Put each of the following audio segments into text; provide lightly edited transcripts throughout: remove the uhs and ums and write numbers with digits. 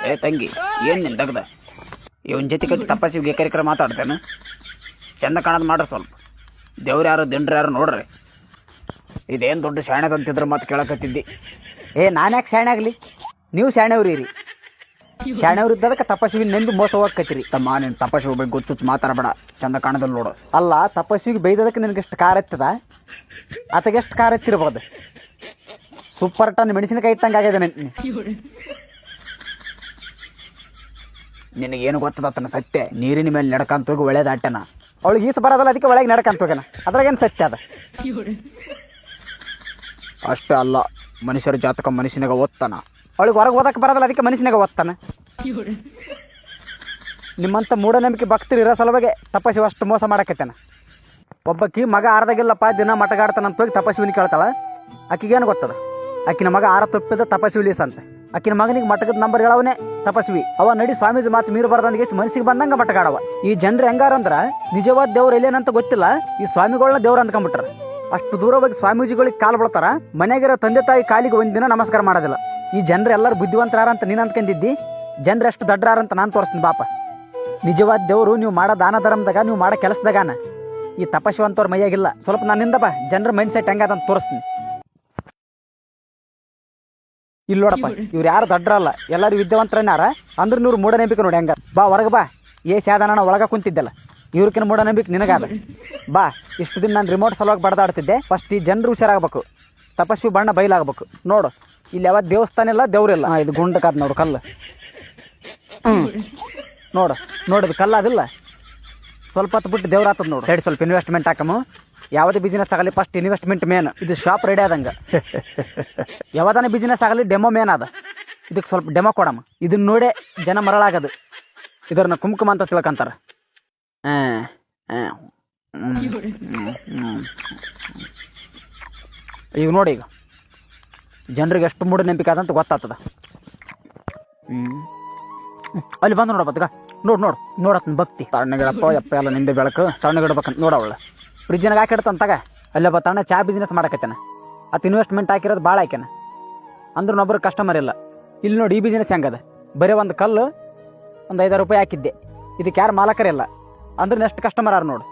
ಏ ತಂಗಿ, ಏನು ನಿನ್ ದಗ್ದ? ಇವನ್ ಜೊತೆ ಕಟ್ಟಿ ತಪ್ಪಸಿಗೆ ಏಕರಿಕರ ಮಾತಾಡ್ತೇನೆ. ಚಂದ ಕಾಣೋದು ಮಾಡ್ರಿ ಸ್ವಲ್ಪ. ದೇವ್ರು ಯಾರು ದಿಂಡ್ರು ಯಾರು ನೋಡ್ರಿ. ಇದೇನು ದೊಡ್ಡ ಶಾಣೆದಂತಿದ್ರೆ ಮತ್ತೆ ಕೇಳಕತ್ತಿದ್ದಿ. ನಾನ್ಯಾಕೆ ಶಾಣೆ ಆಗಲಿ? ನೀವು ಶಾಣೆವ್ರಿ ರೀ. ಶಾಣೆವ್ರು ಇದ್ದದಕ್ಕೆ ತಪಸ್ವಿಗೆ ನೆಂದು ಮೋಸ ಹೋಗಕತ್ತೀರಿ. ತಮ್ಮ ನೀನು ತಪಸ್ವಿ ಬಗ್ಗೆ ಗೊತ್ತು ಮಾತಾಡಬೇಡ. ಚಂದ ಕಾಣದಲ್ಲಿ ನೋಡು. ಅಲ್ಲ, ತಪಸ್ವಿಗೆ ಬೈದದಕ್ಕೆ ನಿನಗೆಷ್ಟು ಕಾರ್ ಎತ್ತದ? ಆತಗೆಷ್ಟು ಕಾರ್ ಎತ್ತಿರ್ಬೋದು? ಸೂಪರ್ ಟನ್ ಮೆಣಸಿನಕಾಯಿ ಇಟ್ಟಂಗೆ ಆಗಿದೆ ನಿನಗೇನು ಗೊತ್ತದತ್ತನ ಸತ್ಯ? ನೀರಿನ ಮೇಲೆ ನಡ್ಕಂತ ಹೋಗಿ ಒಳ್ಳೇದಾಟನ. ಅವಳಿಗೆ ಈಸು ಬರೋದಲ್ಲ, ಅದಕ್ಕೆ ಒಳಗೆ ನಡ್ಕಂತ ಹೋಗ್ಯಾನ. ಅದ್ರಾಗೇನು ಸತ್ಯ ಅದ? ಅಷ್ಟೇ ಅಲ್ಲ, ಮನುಷ್ಯರ ಜಾತಕ ಮನುಷ್ಯನಾಗ ಓದ್ತಾನ. ಅವಳಿಗೆ ಹೊರಗೆ ಓದಕ್ಕೆ ಬರೋದಲ್ಲ, ಅದಕ್ಕೆ ಮನುಷ್ಯನಾಗ ಓದ್ತಾನೆ. ನಿಮ್ಮಂಥ ಮೂಢನಂಬಿಕೆ ಭಕ್ತರು ಇರೋ ಸಲುವಾಗಿ ತಪಸ್ವಿ ಅಷ್ಟು ಮೋಸ ಮಾಡಕತ್ತೇನ. ಒಬ್ಬಕಿ ಮಗ ಆರ್ದಾಗಿಲ್ಲಪ್ಪ ದಿನ ಮಟಗಾಡ್ತಾನಂತ ಹೋಗಿ ತಪಸ್ವಿನ ಕೇಳ್ತಾಳ. ಆಕಿಗೇನು ಗೊತ್ತದ? ಆಕಿನ ಮಗ ಆರ ತಪ್ಪಿದ ತಪಸ್ವಿ ಲೀಸ್ ಅಂತ. ಆಕಿನ ಮಗನಿಗೆ ಮಟಕದ ನಂಬರ್ ಹೇಳವನೇ ತಪಸ್ವಿ. ಅವ ನಡಿ ಸ್ವಾಮೀಜಿ ಮಾತು ಮೀರು ಬರ್ದಂಗೆ ಮನಸ್ಸಿಗೆ ಬಂದಂಗ ಮಟಗಾಡವ. ಈ ಜನರು ಹೆಂಗಾರಂದ್ರ ನಿಜವಾದ ದೇವ್ರು ಎಲ್ಲೇನಂತ ಗೊತ್ತಿಲ್ಲ, ಈ ಸ್ವಾಮಿಗಳನ್ನ ದೇವ್ರು ಅಂದ್ಕೊಂಡ್ಬಿಟ್ರ. ಅಷ್ಟು ದೂರ ಹೋಗಿ ಸ್ವಾಮೀಜಿಗಳಿಗೆ ಕಾಲು ಬಿಡ್ತಾರ. ಮನೆಗಿರೋ ತಂದೆ ತಾಯಿ ಕಾಲಿಗೆ ಒಂದಿನ ನಮಸ್ಕಾರ ಮಾಡೋದಿಲ್ಲ. ಈ ಜನರು ಎಲ್ಲರೂ ಬುದ್ಧಿವಂತರಾರ ಅಂತ ನೀನು ಅಂದ್ಕೊಂಡಿದ್ದಿ. ಜನರು ಎಷ್ಟು ದಡ್ಡರಾರ ಅಂತ ನಾನು ತೋರಿಸ್ತೀನಿ ಬಾಪ. ನಿಜವಾದ ದೇವರು ನೀವು ಮಾಡೋ ದಾನ ಧರ್ಮದಾಗ, ನೀವು ಮಾಡೋ ಕೆಲಸದಾಗಾನ. ಈ ತಪಸ್ವಂತವ್ರ ಮೈಯಾಗಿಲ್ಲ. ಸ್ವಲ್ಪ ನನ್ನಿಂದ ಬಾ, ಜನರ ಮೈಂಡ್ ಸೆಟ್ ಹೆಂಗದಂತ ತೋರಿಸ್ತೀನಿ. ಇಲ್ಲಿ ನೋಡಪ್ಪ, ಇವ್ರು ಯಾರು ದಡ್ಡರಲ್ಲ, ಎಲ್ಲರೂ ವಿದ್ಯಾವಂತರನ್ನಾರ. ಅಂದ್ರೆ ನೀವು ಮೂಢನಂಬಿಕೆ ನೋಡಿ ಹೆಂಗ. ಬಾ ಹೊರಗೆ ಬಾ. ಸಾಧಾರಣ ಒಳಗ ಕುಂತಿದ್ದಲ್ಲ, ಇವ್ರಕಿನ ಮೂಢನಂಬಿಕೆ ನಿನಗಾದ. ಬಾ. ಇಷ್ಟು ದಿನ ನಾನು ರಿಮೋಟ್ ಸಲುವಾಗಿ ಬಡದಾಡ್ತಿದ್ದೆ. ಫಸ್ಟ್ ಈ ಜನರು ಹುಷಾರಾಗಬೇಕು. ತಪಸ್ವಿ ಬಣ್ಣ ಬಯಲಾಗಬೇಕು. ನೋಡು, ಇಲ್ಲಿ ಯಾವತ್ತು ದೇವಸ್ಥಾನ ಇಲ್ಲ, ದೇವ್ರಿಲ್ಲ. ಇದು ಗುಂಡಕಾದ್ ನೋಡು ಕಲ್ಲು. ನೋಡು ನೋಡಿದ್ ಕಲ್ಲ ಅದಿಲ್ಲ. ಸ್ವಲ್ಪ ಹೊತ್ತು ಬಿಟ್ಟು ದೇವ್ರ ಆತದ ನೋಡು. ಸೈಡ್ ಸ್ವಲ್ಪ ಇನ್ವೆಸ್ಟ್ಮೆಂಟ್ ಹಾಕಮ್ಮ. ಯಾವುದೇ ಬಿಸ್ನೆಸ್ ಆಗಲಿ ಫಸ್ಟ್ ಇನ್ವೆಸ್ಟ್ಮೆಂಟ್ ಮೇನ್. ಇದು ಶಾಪ್ ರೆಡಿ ಆದಂಗ. ಯಾವ್ದಾನ ಬಿಸ್ನೆಸ್ ಆಗಲಿ ಡೆಮೋ ಮೇನ್ ಅದ. ಇದಕ್ಕೆ ಸ್ವಲ್ಪ ಡೆಮೋ ಕೊಡಮ್ಮ. ಇದನ್ನ ನೋಡೇ ಜನ ಮರಳಾಗದು. ಇದನ್ನ ಕುಂಕುಮ ಅಂತ ತಿಳ್ಕೊಂತಾರ. ಈಗ ನೋಡಿ, ಈಗ ಜನರಿಗೆ ಎಷ್ಟು ಮೂಢನಂಬಿಕೆ ಆದಂತ ಗೊತ್ತಾಗ್ತದ. ಅಲ್ಲಿ ಬಂದು ನೋಡಪ್ಪ. ನೋಡತ್ ಭಕ್ತಿ. ತಣ್ಣಗಿಡಪ್ಪ ಯಪ್ಪ ಎಲ್ಲ ನಿಂದೆ ಬೆಳಕು. ತಣ್ಣಗಿಡ್ಬೇಕಂತ ನೋಡವಳ. ಫ್ರಿಜ್ನಾಗ ಹಾಕಿಡ್ತಂತಾಗ ಅಲ್ಲೊಬ್ಬ ತಣ್ಣ ಚಾ ಬಿಸ್ನೆಸ್ ಮಾಡಕತ್ತೇನ. ಅದು ಇನ್ವೆಸ್ಟ್ಮೆಂಟ್ ಹಾಕಿರೋದು ಭಾಳ ಹಾಕ್ಯಾನ. ಅಂದ್ರೂ ಒಬ್ಬರು ಕಸ್ಟಮರ್ ಇಲ್ಲ. ಇಲ್ಲಿ ನೋಡಿ, ಈ ಬಿಸ್ನೆಸ್ ಹೆಂಗದ. ಬರೀ ಒಂದು ಕಲ್ಲು ಒಂದು 5,000 ರೂಪಾಯಿ ಹಾಕಿದ್ದೆ. ಇದಕ್ಕೆ ಯಾರು ಮಾಲಕರಿಲ್ಲ. ಅಂದ್ರೆ ಎಷ್ಟು ಕಸ್ಟಮರ್ ಆರು ನೋಡು.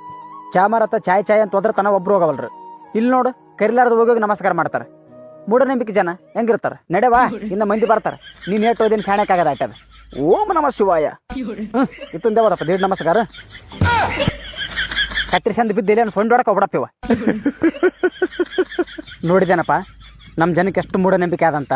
ಚಾ ಮಾರತ್ತ ಚಾಯ್ ಅಂತ ಹೋದ್ರೆ ತನ ಒಬ್ರು ಹೋಗವಲ್ರು. ಇಲ್ಲಿ ನೋಡು, ಕರಿಲಾರ್ದು ಹೋಗಿ ನಮಸ್ಕಾರ ಮಾಡ್ತಾರೆ. ಮೂಢನಂಬಿಕೆ ಜನ ಹೆಂಗಿರ್ತಾರೆ. ನಡೆವಾ, ಇನ್ನು ಮಂದಿ ಬರ್ತಾರೆ. ನೀನು ಏಟು ಓದಿನ ಶಾಣಕ್ಕಾಗದ ಆಟದ. ಓಂ ನಮ ಶಿವಾಯ. ಇತ್ತೊಂದೇ ಹೋದಪ್ಪ ದೇಡ್ ನಮಸ್ಕಾರ. ಕತ್ರಿ ಸಂದ ಬಿದ್ದಿಲ್ಲ ಸೊಂಡೊಡಕ ಹೋಗ್ಬಿಡಪ್ಪಿವ. ನೋಡಿದೇನಪ್ಪ ನಮ್ಮ ಜನಕ್ಕೆ ಎಷ್ಟು ಮೂಢನಂಬಿಕೆ ಆದಂತ.